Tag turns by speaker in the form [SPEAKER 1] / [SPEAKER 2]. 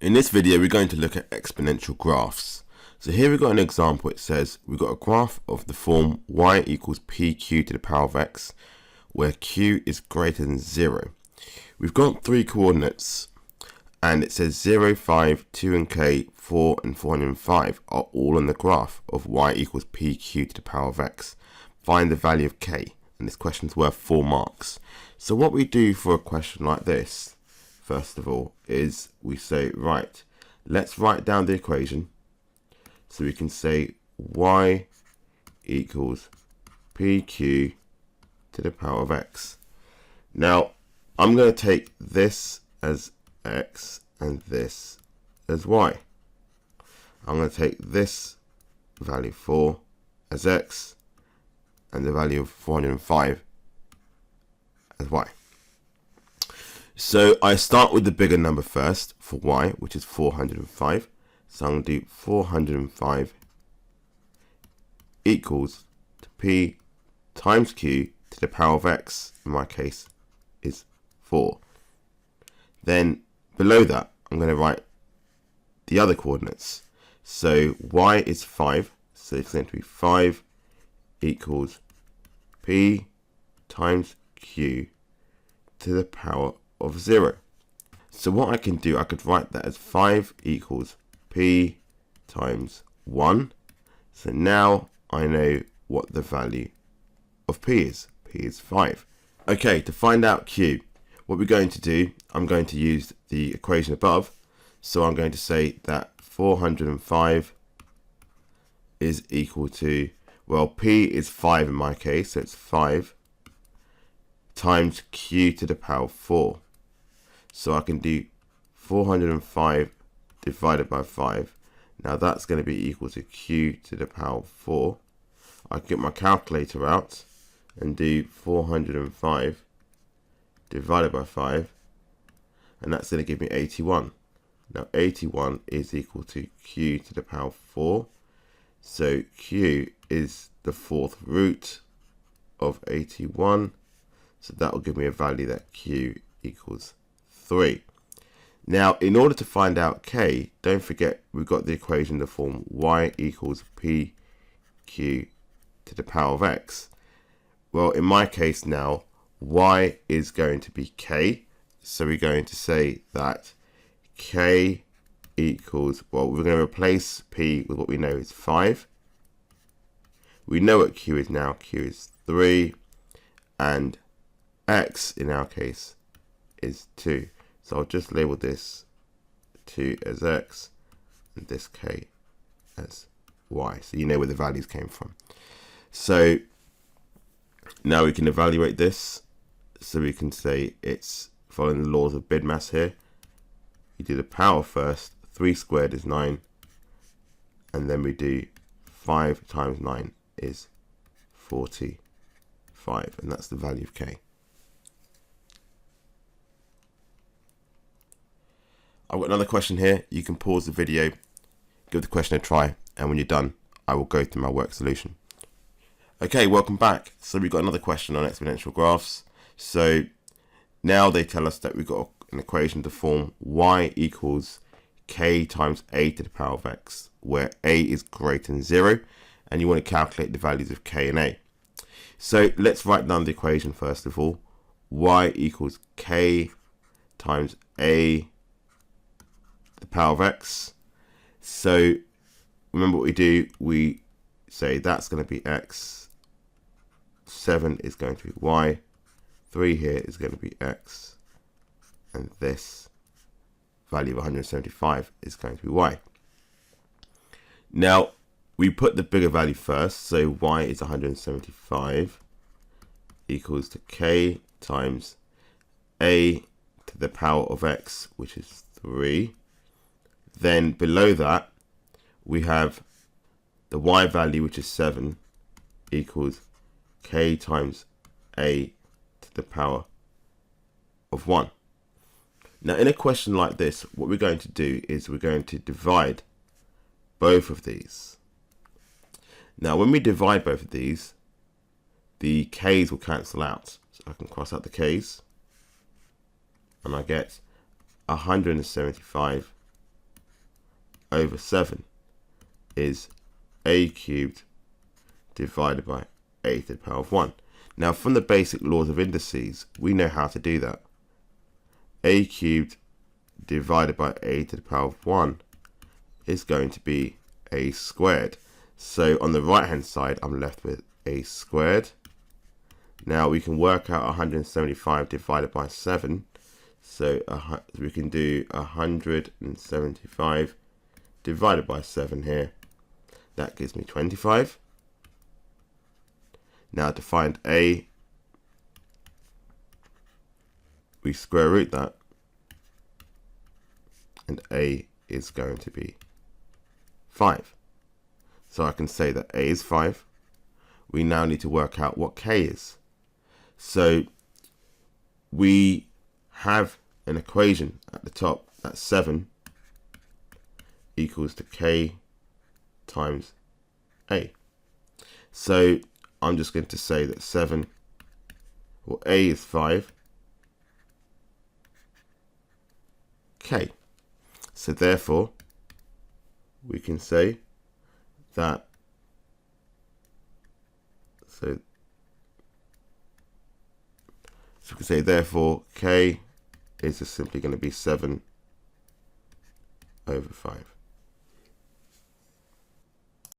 [SPEAKER 1] In this video, we're going to look at exponential graphs. So here we've got an example. It says we've got a graph of the form y equals pq to the power of x, where q is greater than 0. We've got three coordinates, and it says 0, 5, 2 and k, 4 and 405 are all on the graph of y equals pq to the power of x. Find the value of k, and this question's worth 4 marks. So what we do for a question like this, first of all, is we say, right, let's write down the equation. So we can say y equals pq to the power of x. Now, I'm going to take this as x and this as y. I'm going to take this value 4 as x and the value of 405 as y. So I start with the bigger number first for y, which is 405. So I'm going to do 405 equals to p times q to the power of x, in my case, is 4. Then below that, I'm going to write the other coordinates. So y is 5, so it's going to be 5 equals p times q to the power of 0. So what I can do, I could write that as 5 equals p times 1. So now I know what the value of p is. P is 5. Okay, to find out q, what we're going to do, I'm going to use the equation above. So I'm going to say that 405 is equal to, well, p is 5 in my case, so it's 5 times q to the power of 4. So I can do 405 divided by 5. Now that's going to be equal to q to the power of 4. I can get my calculator out and do 405 divided by 5. And that's going to give me 81. Now 81 is equal to q to the power of 4. So q is the 4th root of 81. So that will give me a value that q equals 3. Now, in order to find out k, don't forget we've got the equation in the form y equals pq to the power of x. Well, in my case now, y is going to be k. So we're going to say that k equals, well, we're going to replace p with what we know is 5. We know what q is now. Q is 3. And x, in our case, is 2. So I'll just label this 2 as x and this k as y. So you know where the values came from. So now we can evaluate this. So we can say it's following the laws of BIDMAS here. You do the power first. 3 squared is 9. And then we do 5 times 9 is 45. And that's the value of k. I've got another question here. You can pause the video, give the question a try, and when you're done, I will go through my work solution. Okay, welcome back. So we've got another question on exponential graphs. So now they tell us that we've got an equation to form y equals k times a to the power of x, where a is greater than 0, and you want to calculate the values of k and a. So let's write down the equation first of all. Y equals k times a the power of x. So remember what we do, we say that's going to be x, 7 is going to be y, 3 here is going to be x, and this value of 175 is going to be y. Now we put the bigger value first, so y is 175 equals to k times a to the power of x, which is 3. Then below that, we have the y value, which is 7, equals k times a to the power of 1. Now, in a question like this, what we're going to do is we're going to divide both of these. Now, when we divide both of these, the k's will cancel out. So I can cross out the k's, and I get 175 over 7 is a cubed divided by a to the power of 1. Now, from the basic laws of indices, we know how to do that. A cubed divided by a to the power of 1 is going to be a squared. So on the right hand side, I'm left with a squared. Now we can work out 175 divided by 7. So we can do 175 divided by 7 here. That gives me 25. Now to find a, we square root that, and a is going to be 5. So I can say that a is 5. We now need to work out what k is. So we have an equation at the top that's 7 equals to k times a. So I'm just going to say that 7, well, a is 5, k. So therefore, we can say that, so we can say therefore k is just simply going to be 7 over 5.